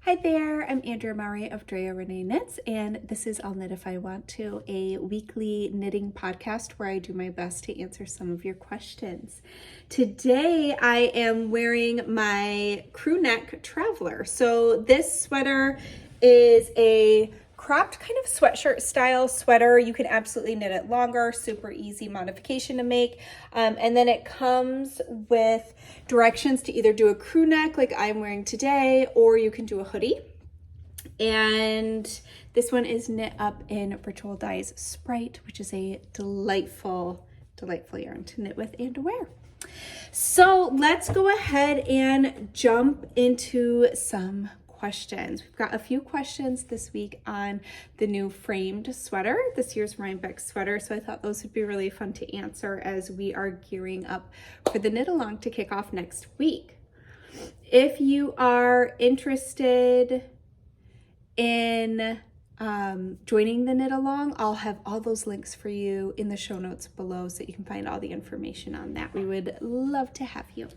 Hi there, I'm Andrea of Andrea Renee Knits, and this is I'll Knit If I Want To, a weekly knitting podcast where I do my best to answer some of your questions. Today I am wearing my crew neck traveler. So this sweater is a cropped kind of sweatshirt style sweater. You can absolutely knit it longer, super easy modification to make. And then it comes with directions to either do a crew neck like I'm wearing today, or you can do a hoodie. And this one is knit up in Ritual Dyes Sprite, which is a delightful yarn to knit with and to wear. So let's go ahead and jump into some questions. We've got a few questions this week on the new framed sweater, this year's Rhinebeck sweater. So I thought those would be really fun to answer as we are gearing up for the knit along to kick off next week. If you are interested in joining the knit along, I'll have all those links for you in the show notes below so you can find all the information on that. We would love to have you.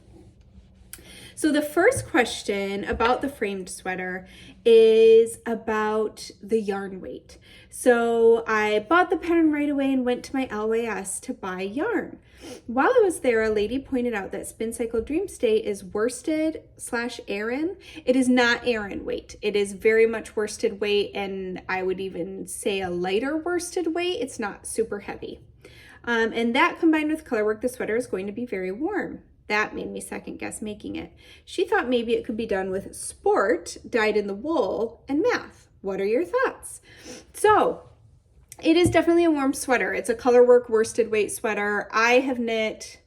So the first question about the framed sweater is about the yarn weight. So I bought the pattern right away and went to my LYS to buy yarn. While I was there, a lady pointed out that Spincycle Dream State is worsted / Aran. It is not Aran weight. It is very much worsted weight, and I would even say a lighter worsted weight. It's not super heavy. And that combined with colorwork, the sweater is going to be very warm. That made me second guess making it. She thought maybe it could be done with sport, dyed in the wool, and math. What are your thoughts? So it is definitely a warm sweater. It's a colorwork worsted weight sweater. I have knit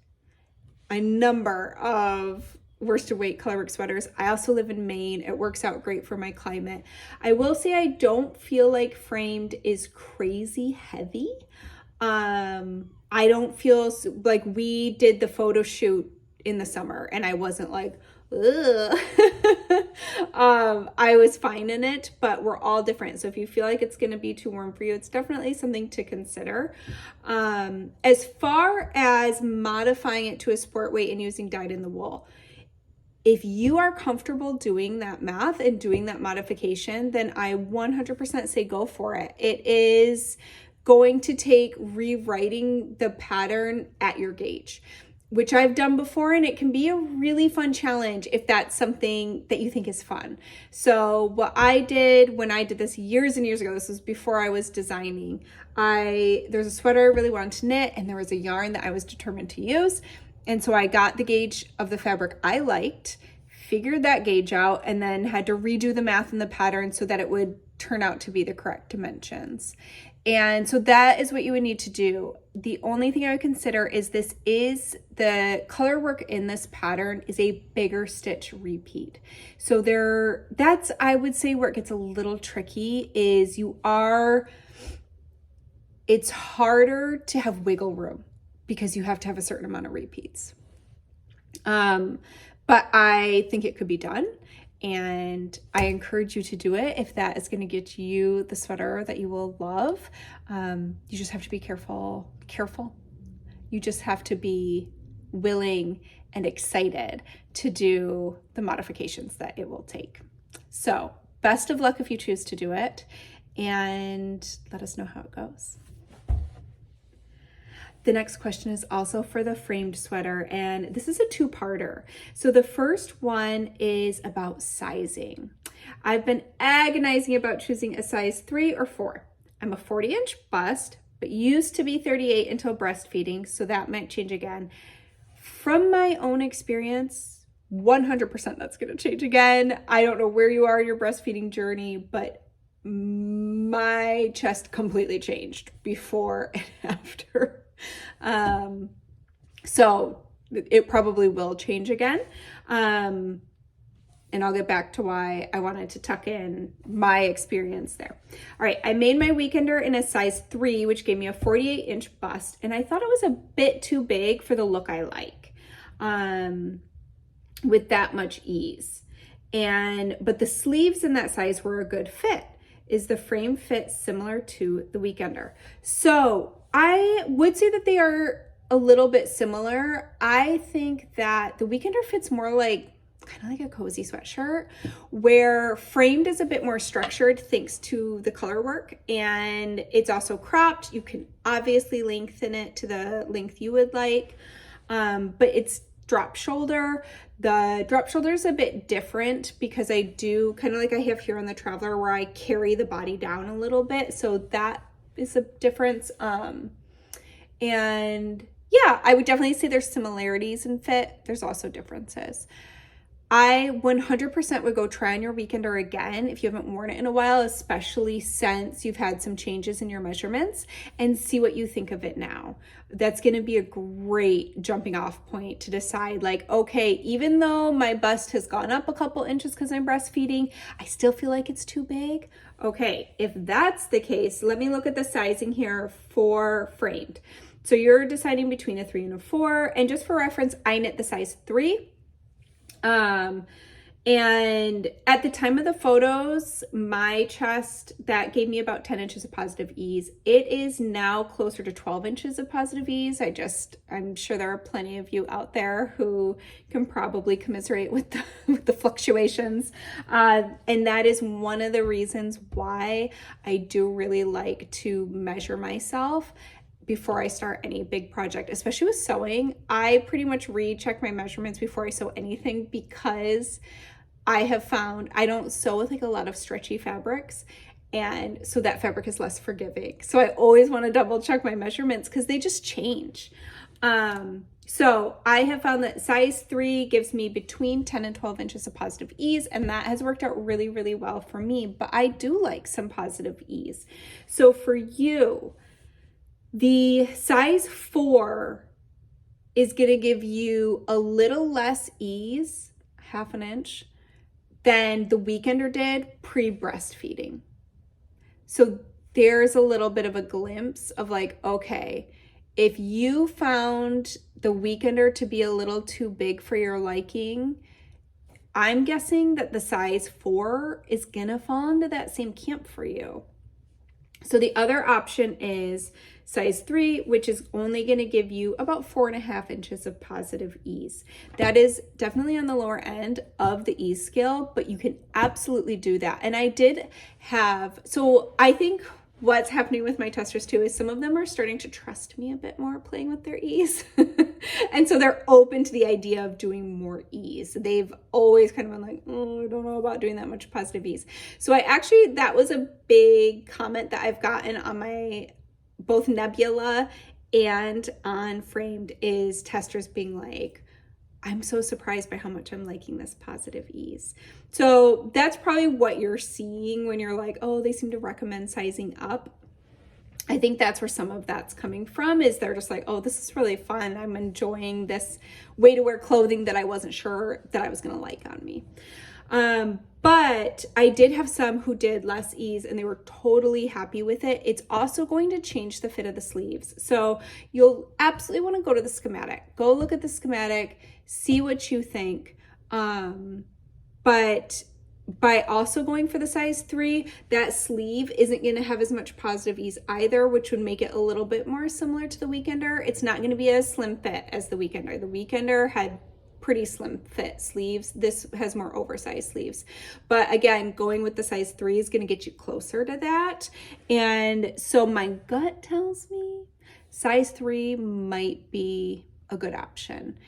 a number of worsted weight colorwork sweaters. I also live in Maine. It works out great for my climate. I will say I don't feel like framed is crazy heavy. I don't feel like we did the photo shoot in the summer and I wasn't like, ugh. I was fine in it, but we're all different. So if you feel like it's going to be too warm for you, it's definitely something to consider. As far as modifying it to a sport weight and using dyed in the wool, if you are comfortable doing that math and doing that modification, then I 100% say go for it. It is going to take rewriting the pattern at your gauge, which I've done before, and it can be a really fun challenge if that's something that you think is fun. So what I did when I did this years and years ago, this was before I was designing, there's a sweater I really wanted to knit, and there was a yarn that I was determined to use. And so I got the gauge of the fabric I liked, figured that gauge out, and then had to redo the math in the pattern so that it would turn out to be the correct dimensions. And so that is what you would need to do. The only thing I would consider is the color work in this pattern is a bigger stitch repeat. So that's, I would say, where it gets a little tricky is it's harder to have wiggle room because you have to have a certain amount of repeats. But I think it could be done. And I encourage you to do it if that is going to get you the sweater that you will love. You just have to be careful. You just have to be willing and excited to do the modifications that it will take. So best of luck if you choose to do it, and let us know how it goes. The next question is also for the framed sweater, and this is a two-parter. So the first one is about sizing. I've been agonizing about choosing a size 3 or 4. I'm a 40-inch bust, but used to be 38 until breastfeeding, so that might change again. From my own experience, 100% that's going to change again. I don't know where you are in your breastfeeding journey, but my chest completely changed before and after. So it probably will change again. And I'll get back to why I wanted to tuck in my experience there. All right, I made my weekender in a size 3, which gave me a 48-inch bust, and I thought it was a bit too big for the look I like, with that much ease. But the sleeves in that size were a good fit. Is the frame fit similar to the weekender? So I would say that they are a little bit similar. I think that the weekender fits more like kind of like a cozy sweatshirt, where framed is a bit more structured thanks to the color work, and it's also cropped. You can obviously lengthen it to the length you would like, but it's drop shoulder. The drop shoulder is a bit different because I do kind of like I have here on the Traveler, where I carry the body down a little bit, so that is a difference. And yeah, I would definitely say there's similarities in fit. There's also differences. I 100% would go try on your weekender again if you haven't worn it in a while, especially since you've had some changes in your measurements, and see what you think of it now. That's going to be a great jumping off point to decide, like, okay, even though my bust has gone up a couple inches because I'm breastfeeding, I still feel like it's too big. Okay, if that's the case, let me look at the sizing here for framed. So you're deciding between a 3 and a 4, and just for reference, I knit the size 3. And at the time of the photos, my chest, that gave me about 10 inches of positive ease. It is now closer to 12 inches of positive ease. I'm sure there are plenty of you out there who can probably commiserate with the fluctuations. And that is one of the reasons why I do really like to measure myself before I start any big project, especially with sewing. I pretty much recheck my measurements before I sew anything, because I have found I don't sew with like a lot of stretchy fabrics, and so that fabric is less forgiving. So I always want to double check my measurements because they just change. So I have found that size 3 gives me between 10 and 12 inches of positive ease, and that has worked out really, really well for me, but I do like some positive ease. So for you, the size 4 is going to give you a little less ease, half an inch, than the weekender did pre-breastfeeding. So there's a little bit of a glimpse of like, okay, if you found the weekender to be a little too big for your liking, I'm guessing that the size 4 is going to fall into that same camp for you. So the other option is size 3, which is only going to give you about 4.5 inches of positive ease. That is definitely on the lower end of the ease scale, but you can absolutely do that. And I did have, so I think what's happening with my testers too is some of them are starting to trust me a bit more playing with their ease. And so they're open to the idea of doing more ease. They've always kind of been like, oh, I don't know about doing that much positive ease. So that was a big comment that I've gotten on my both Nebula and on Framed, is testers being like, I'm so surprised by how much I'm liking this positive ease. So that's probably what you're seeing when you're like, oh, they seem to recommend sizing up. I think that's where some of that's coming from, is they're just like, oh, this is really fun. I'm enjoying this way to wear clothing that I wasn't sure that I was going to like on me. But I did have some who did less ease and they were totally happy with it. It's also going to change the fit of the sleeves. So you'll absolutely want to go to the schematic. Go look at the schematic, see what you think. But by also going for the size 3, that sleeve isn't going to have as much positive ease either, which would make it a little bit more similar to the Weekender. It's not going to be as slim fit as the Weekender. The Weekender had pretty slim fit sleeves. This has more oversized sleeves. But again, going with the size 3 is going to get you closer to that. And so my gut tells me size 3 might be a good option.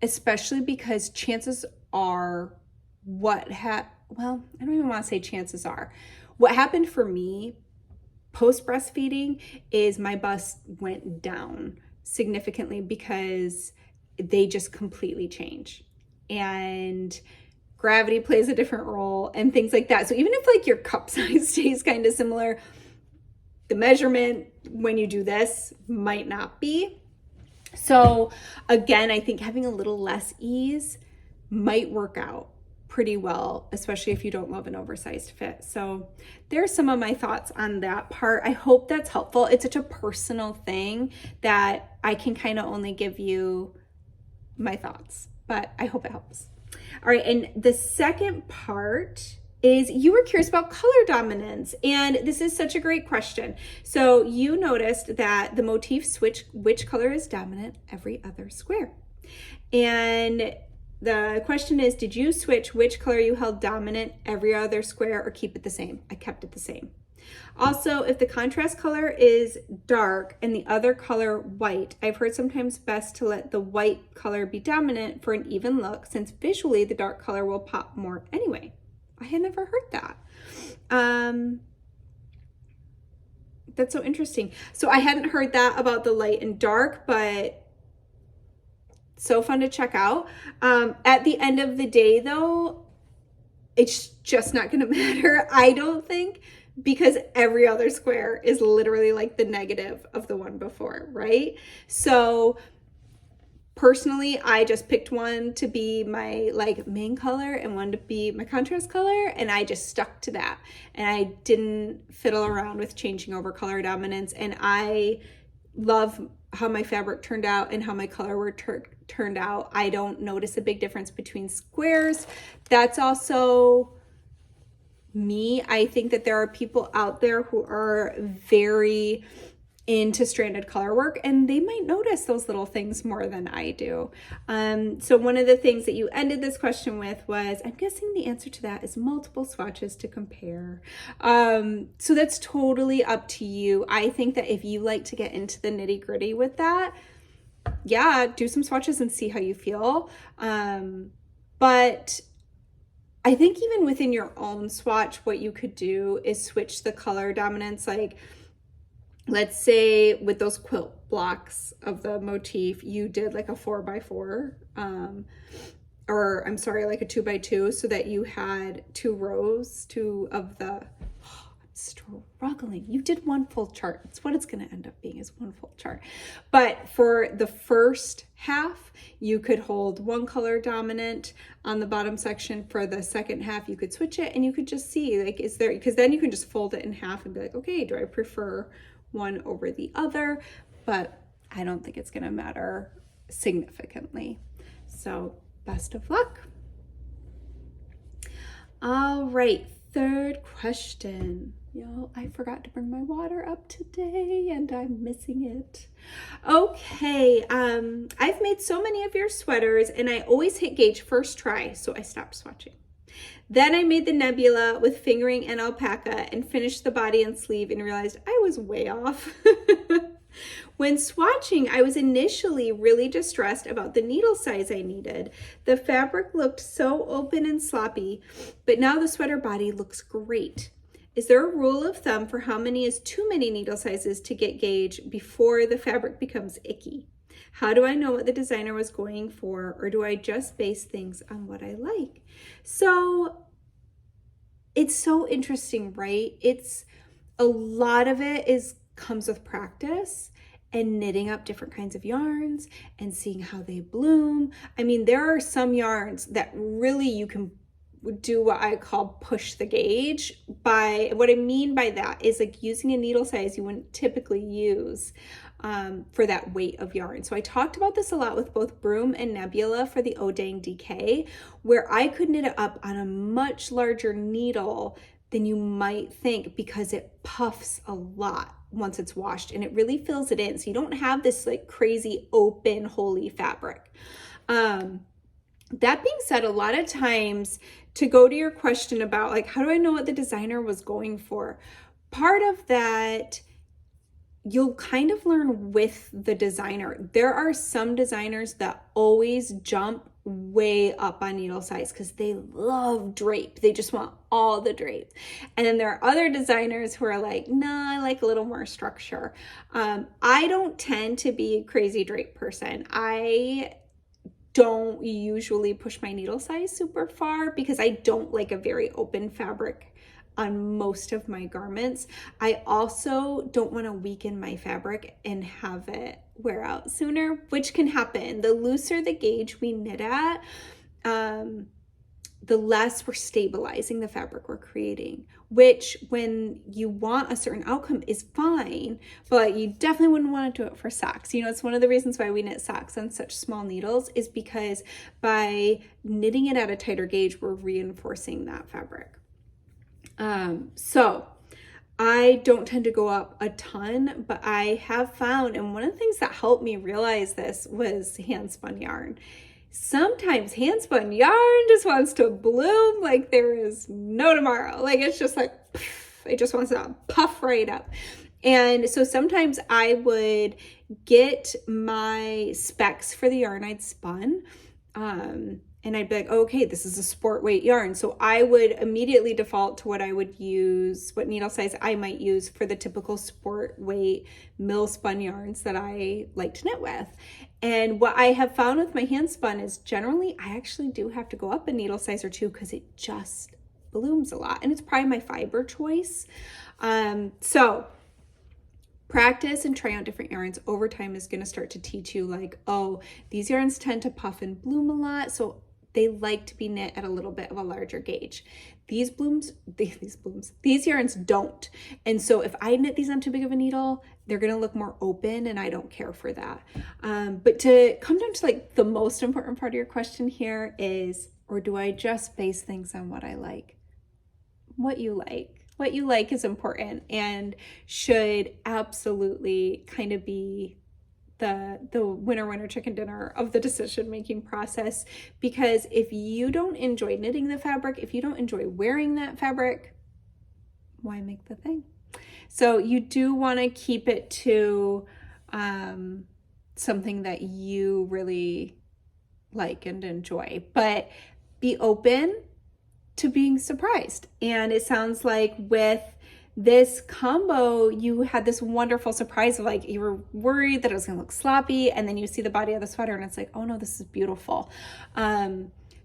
Especially because chances are well, I don't even want to say chances are. What happened for me post breastfeeding is my bust went down significantly because they just completely change. And gravity plays a different role and things like that. So even if like your cup size stays kind of similar, the measurement when you do this might not be. So again, I think having a little less ease might work out pretty well, especially if you don't love an oversized fit. So there's some of my thoughts on that part. I hope that's helpful. It's such a personal thing that I can kind of only give you my thoughts, but I hope it helps. All right, and the second part is you were curious about color dominance, and this is such a great question. So you noticed that the motif switch which color is dominant every other square. And the question is, did you switch which color you held dominant every other square or keep it the same? I kept it the same. Also, if the contrast color is dark and the other color white, I've heard sometimes best to let the white color be dominant for an even look, since visually the dark color will pop more anyway. I had never heard that. That's so interesting. So I hadn't heard that about the light and dark, but so fun to check out. At the end of the day though, it's just not gonna matter, I don't think, because every other square is literally like the negative of the one before, right? So personally, I just picked one to be my like main color and one to be my contrast color, and I just stuck to that. And I didn't fiddle around with changing over color dominance. And I love how my fabric turned out and how my color work turned out. I don't notice a big difference between squares. That's also me. I think that there are people out there who are very into stranded color work, and they might notice those little things more than I do. So one of the things that you ended this question with was, I'm guessing the answer to that is multiple swatches to compare. So that's totally up to you. I think that if you like to get into the nitty gritty with that, yeah, do some swatches and see how you feel. But I think even within your own swatch, what you could do is switch the color dominance. Like, let's say with those quilt blocks of the motif, you did like a 4x4, or I'm sorry, like a 2x2, so that you had 2 rows, of the, I'm struggling. You did one full chart. That's what it's going to end up being, is one full chart. But for the first half, you could hold one color dominant on the bottom section. For the second half, you could switch it, and you could just see, like, is there, because then you can just fold it in half and be like, okay, do I prefer one over the other? But I don't think it's going to matter significantly. So best of luck. All right, third question. Y'all, I forgot to bring my water up today and I'm missing it. Okay, I've made so many of your sweaters and I always hit gauge first try, so I stopped swatching. Then I made the nebula with fingering and alpaca and finished the body and sleeve and realized I was way off. When swatching, I was initially really distressed about the needle size I needed. The fabric looked so open and sloppy, but now the sweater body looks great. Is there a rule of thumb for how many is too many needle sizes to get gauge before the fabric becomes icky? How do I know what the designer was going for, or do I just base things on what I like? So it's so interesting, right? It's a lot of it comes with practice and knitting up different kinds of yarns and seeing how they bloom. I mean, there are some yarns that really you can do what I call push the gauge. By what I mean by that is like using a needle size you wouldn't typically use for that weight of yarn. So I talked about this a lot with both Broom and Nebula for the Odang DK, where I could knit it up on a much larger needle than you might think because it puffs a lot once it's washed and it really fills it in. So you don't have this like crazy open holy fabric. That being said, a lot of times, to go to your question about like, how do I know what the designer was going for? Part of that, you'll kind of learn with the designer. There are some designers that always jump way up on needle size because they love drape. They just want all the drape. And then there are other designers who are like, nah, I like a little more structure. I don't tend to be a crazy drape person. I don't usually push my needle size super far because I don't like a very open fabric on most of my garments. I also don't want to weaken my fabric and have it wear out sooner, which can happen. The looser the gauge we knit at, the less we're stabilizing the fabric we're creating, which when you want a certain outcome is fine, but you definitely wouldn't want to do it for socks. You know, it's one of the reasons why we knit socks on such small needles is because by knitting it at a tighter gauge, we're reinforcing that fabric. So I don't tend to go up a ton, but I have found, and one of the things that helped me realize this was hand spun yarn. Sometimes hand spun yarn just wants to bloom like there is no tomorrow. Like it's just like, it just wants to puff right up. And so sometimes I would get my specs for the yarn I'd spun, and I'd be like, oh, okay, this is a sport weight yarn. So I would immediately default to what I would use, what needle size I might use for the typical sport weight mill spun yarns that I like to knit with. And what I have found with my hand spun is generally I actually do have to go up a needle size or two because it just blooms a lot. And it's probably my fiber choice. So practice and try out different yarns over time is going to start to teach you like, oh, these yarns tend to puff and bloom a lot. So they like to be knit at a little bit of a larger gauge. These yarns don't. And so if I knit these on too big of a needle, they're going to look more open and I don't care for that. But to come down to like the most important part of your question here is, or do I just base things on what I like? What you like. What you like is important and should absolutely kind of be the winner chicken dinner of the decision-making process, because if you don't enjoy knitting the fabric, if you don't enjoy wearing that fabric, why make the thing? So you do want to keep it to something that you really like and enjoy, but be open to being surprised. And it sounds like with this combo, you had this wonderful surprise of like, you were worried that it was gonna look sloppy, and then you see the body of the sweater and it's like, oh no, this is beautiful.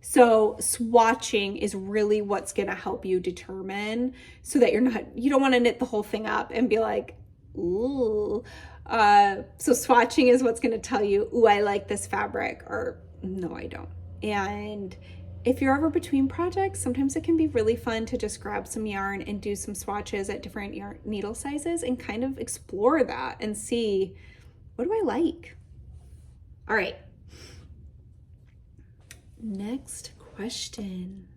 So swatching is really what's gonna help you determine so that you don't wanna knit the whole thing up and be like, ooh. So swatching is what's gonna tell you, ooh, I like this fabric, or no, I don't. And if you're ever between projects, sometimes it can be really fun to just grab some yarn and do some swatches at different yarn needle sizes and kind of explore that and see, what do I like? All right. Next question.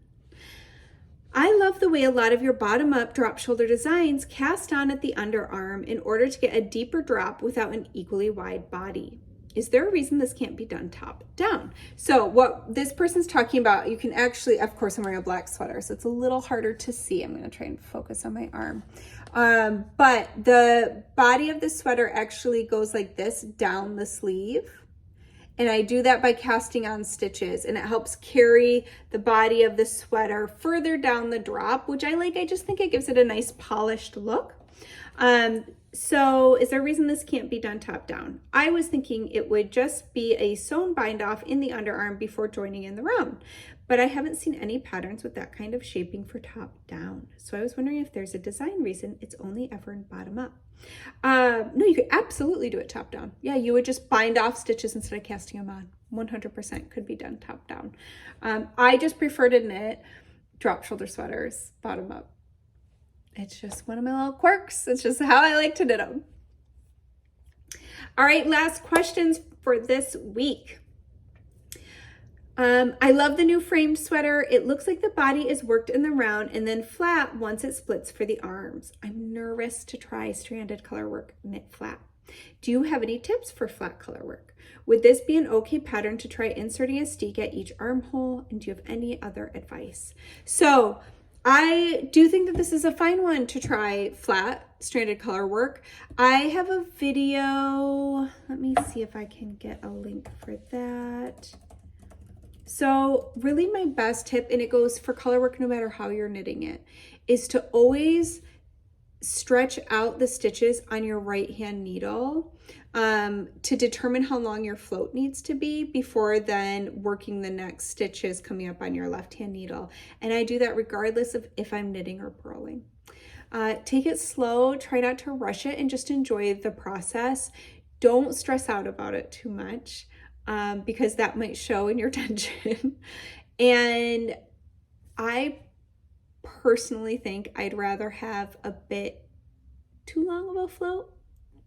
I love the way a lot of your bottom-up drop shoulder designs cast on at the underarm in order to get a deeper drop without an equally wide body. Is there a reason this can't be done top down? So what this person's talking about, you can actually, of course I'm wearing a black sweater, so it's a little harder to see. I'm gonna try and focus on my arm. But the body of the sweater actually goes like this down the sleeve. And I do that by casting on stitches, and it helps carry the body of the sweater further down the drop, which I like. I just think it gives it a nice polished look. So is there a reason this can't be done top down? I was thinking it would just be a sewn bind off in the underarm before joining in the round, but I haven't seen any patterns with that kind of shaping for top down. So I was wondering if there's a design reason it's only ever in bottom up. No, you could absolutely do it top down. Yeah, you would just bind off stitches instead of casting them on. 100% could be done top down. I just prefer to knit drop shoulder sweaters bottom up. It's just one of my little quirks. It's just how I like to knit them. All right, last questions for this week. I love the new framed sweater. It looks like the body is worked in the round and then flat once it splits for the arms. I'm nervous to try stranded color work knit flat. Do you have any tips for flat color work? Would this be an okay pattern to try inserting a steek at each armhole? And do you have any other advice? So I do think that this is a fine one to try flat stranded color work. I have a video. Let me see if I can get a link for that. So really my best tip, and it goes for color work no matter how you're knitting it, is to always stretch out the stitches on your right hand needle to determine how long your float needs to be before then working the next stitches coming up on your left hand needle. And I do that regardless of if I'm knitting or purling. Take it slow, try not to rush it, and just enjoy the process. Don't stress out about it too much because that might show in your tension. And I personally think I'd rather have a bit too long of a float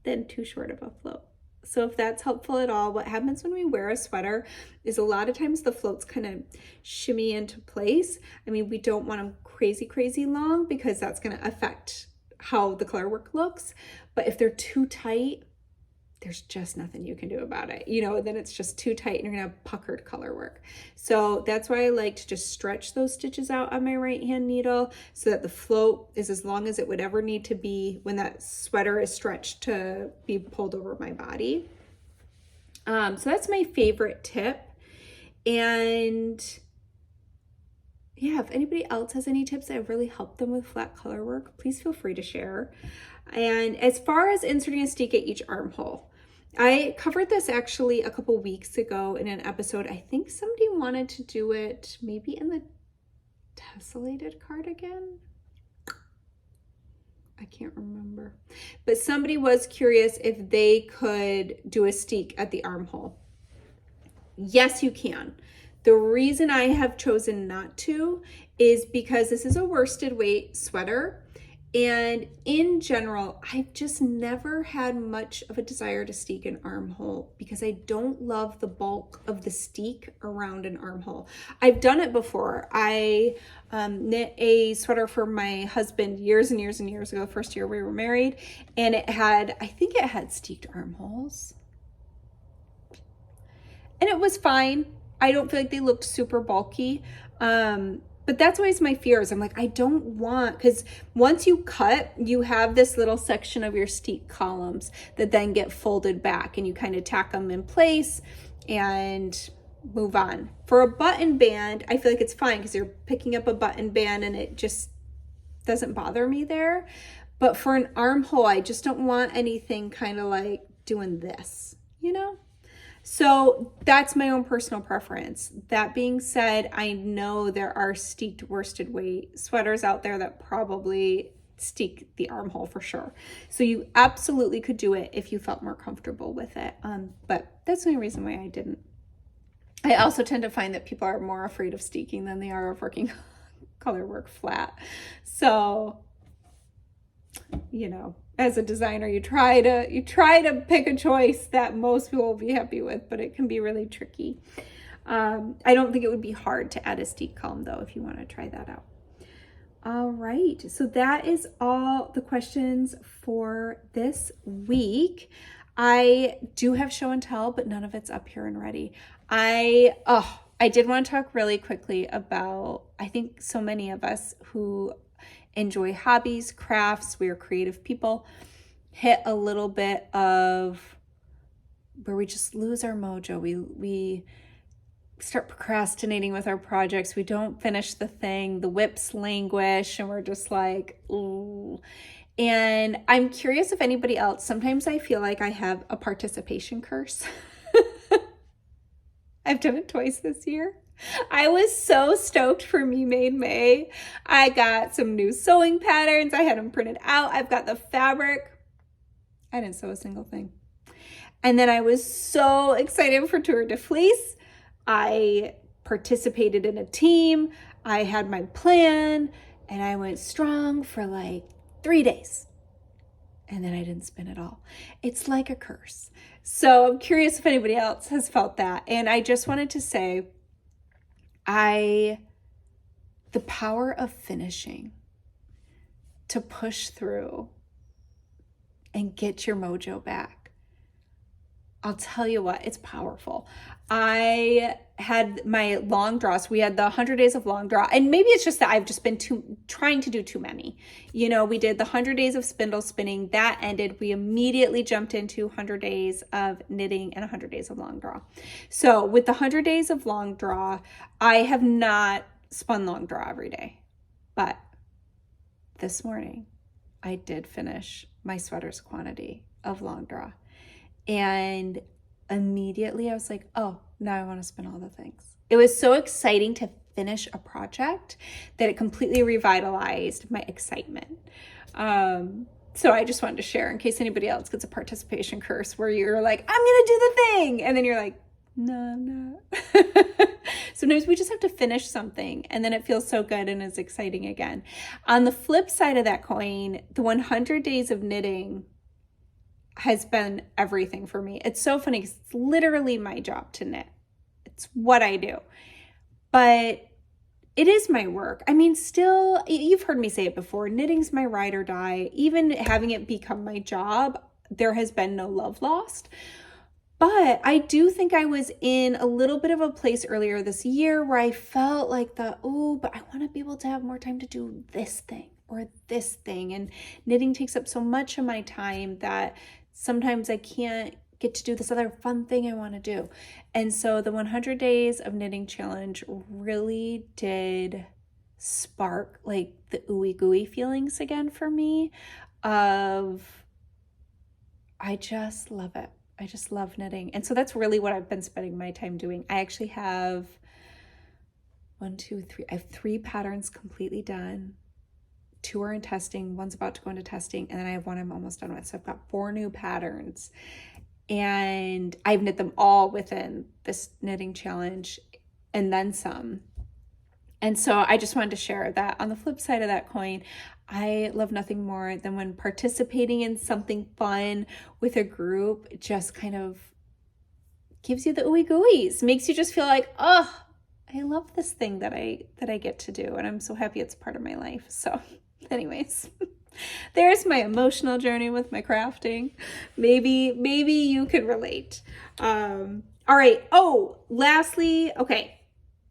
than too short of a float. So if that's helpful at all, what happens when we wear a sweater is a lot of times the floats kind of shimmy into place. I mean, we don't want them crazy, crazy long because that's going to affect how the color work looks. But if they're too tight, there's just nothing you can do about it. You know, then it's just too tight and you're gonna have puckered color work. So that's why I like to just stretch those stitches out on my right hand needle so that the float is as long as it would ever need to be when that sweater is stretched to be pulled over my body. So that's my favorite tip. And yeah, if anybody else has any tips that have really helped them with flat color work, please feel free to share. And as far as inserting a steek at each armhole, I covered this actually a couple weeks ago in an episode. I think somebody wanted to do it maybe in the tessellated cardigan. I can't remember. But somebody was curious if they could do a steek at the armhole. Yes, you can. The reason I have chosen not to is because this is a worsted weight sweater. And in general, I've just never had much of a desire to steek an armhole because I don't love the bulk of the steek around an armhole. I've done it before. I knit a sweater for my husband years and years and years ago, first year we were married, and I think it had steeked armholes. And it was fine. I don't feel like they looked super bulky. But that's always my fears. I'm like, I don't want, because once you cut, you have this little section of your steek columns that then get folded back and you kind of tack them in place and move on. For a button band, I feel like it's fine because you're picking up a button band and it just doesn't bother me there. But for an armhole, I just don't want anything kind of like doing this, you know? So that's my own personal preference. That being said, I know there are steeked worsted weight sweaters out there that probably steek the armhole for sure. So you absolutely could do it if you felt more comfortable with it. But that's the only reason why I didn't. I also tend to find that people are more afraid of steeking than they are of working color work flat. So, you know, as a designer, you try to pick a choice that most people will be happy with, but it can be really tricky. I don't think it would be hard to add a steek column though, if you want to try that out. All right, so that is all the questions for this week. I do have show and tell, but none of it's up here and ready. I did want to talk really quickly about, I think so many of us who enjoy hobbies, crafts, we are creative people, hit a little bit of where we just lose our mojo. We start procrastinating with our projects. We don't finish the thing. The whips languish and we're just like, ooh. And I'm curious if anybody else, sometimes I feel like I have a participation curse. I've done it twice this year. I was so stoked for Me Made May. I got some new sewing patterns. I had them printed out. I've got the fabric. I didn't sew a single thing. And then I was so excited for Tour de Fleece. I participated in a team. I had my plan and I went strong for like 3 days. And then I didn't spin at all. It's like a curse. So I'm curious if anybody else has felt that. And I just wanted to say, the power of finishing, to push through and get your mojo back. I'll tell you what, it's powerful. I had my long draws. We had the 100 days of long draw, and maybe it's just that I've just been trying to do too many. You know, we did the 100 days of spindle spinning. That ended. We immediately jumped into 100 days of knitting and 100 days of long draw. So with the 100 days of long draw, I have not spun long draw every day, but this morning I did finish my sweater's quantity of long draw. And immediately I was like, oh, now I want to spin all the things. It was so exciting to finish a project that it completely revitalized my excitement. So I just wanted to share in case anybody else gets a participation curse where you're like, I'm going to do the thing. And then you're like, no, I'm not. Sometimes we just have to finish something and then it feels so good and is exciting again. On the flip side of that coin, the 100 days of knitting, has been everything for me. It's so funny because it's literally my job to knit. It's what I do. But it is my work. I mean, still, you've heard me say it before, knitting's my ride or die. Even having it become my job, there has been no love lost. But I do think I was in a little bit of a place earlier this year where I felt like but I want to be able to have more time to do this thing or this thing. And knitting takes up so much of my time that sometimes I can't get to do this other fun thing I want to do. And so the 100 Days of Knitting Challenge really did spark like the ooey gooey feelings again for me of, I just love it. I just love knitting. And so that's really what I've been spending my time doing. I actually have I have 3 patterns completely done. 2 are in testing. One's about to go into testing. And then I have one I'm almost done with. So I've got 4 new patterns. And I've knit them all within this knitting challenge and then some. And so I just wanted to share that. On the flip side of that coin, I love nothing more than when participating in something fun with a group just kind of gives you the ooey gooeys, makes you just feel like, oh, I love this thing that I get to do. And I'm so happy it's part of my life. So anyways, there's my emotional journey with my crafting. Maybe you can relate. All right. Oh, lastly, okay.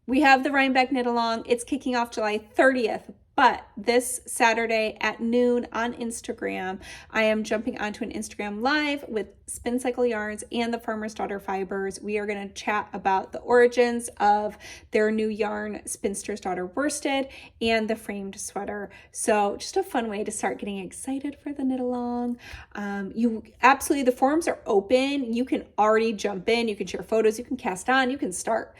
We have the Rhinebeck Knit Along. It's kicking off July 30th, but this Saturday at noon on Instagram, I am jumping onto an Instagram Live with Spincycle Yarns and the Farmer's Daughter Fibers. We are going to chat about the origins of their new yarn, Spinster's Daughter Worsted, and the framed sweater. So just a fun way to start getting excited for the knit along. The forums are open. You can already jump in. You can share photos. You can cast on. You can start.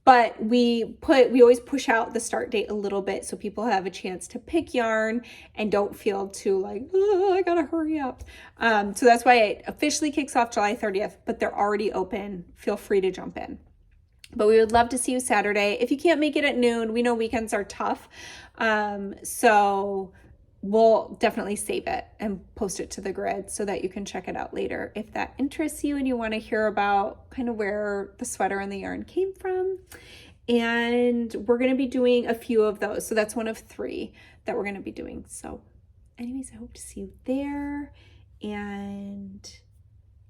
But we always push out the start date a little bit so people have a chance to pick yarn and don't feel too like, oh, I gotta hurry up. So that's why it officially kicks off July 30th, but they're already open. Feel free to jump in. But we would love to see you Saturday. If you can't make it at noon, we know weekends are tough. So we'll definitely save it and post it to the grid so that you can check it out later if that interests you and you want to hear about kind of where the sweater and the yarn came from. And we're going to be doing a few of those. So that's one of 3 that we're going to be doing. So anyways, I hope to see you there. And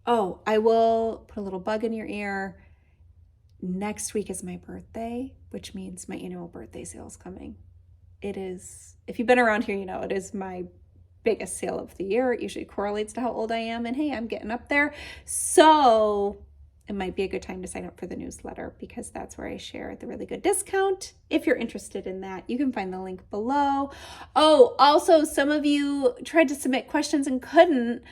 I will put a little bug in your ear. Next week is my birthday, which means my annual birthday sale is coming. It is, if you've been around here, you know, it is my biggest sale of the year. It usually correlates to how old I am. And hey, I'm getting up there. So it might be a good time to sign up for the newsletter because that's where I share the really good discount. If you're interested in that, you can find the link below. Oh, also, some of you tried to submit questions and couldn't.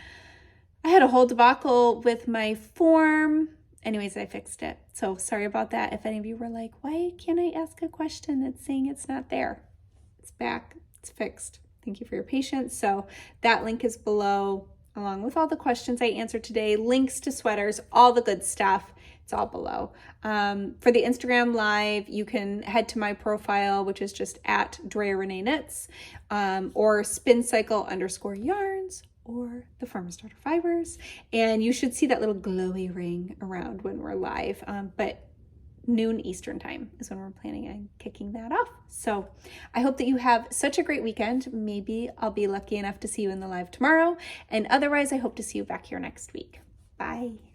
I had a whole debacle with my form. Anyways, I fixed it. So sorry about that. If any of you were like, why can't I ask a question? It's saying it's not there. It's back. It's fixed. Thank you for your patience. So that link is below, along with all the questions I answered today, links to sweaters, all the good stuff. It's all below. For the Instagram Live, you can head to my profile, which is just at Andrea Renee Knits, or Spincycle_yarns, or the Farmer's Daughter Fibers. And you should see that little glowy ring around when we're live. But noon Eastern time is when we're planning on kicking that off. So I hope that you have such a great weekend. Maybe I'll be lucky enough to see you in the live tomorrow. And otherwise, I hope to see you back here next week. Bye.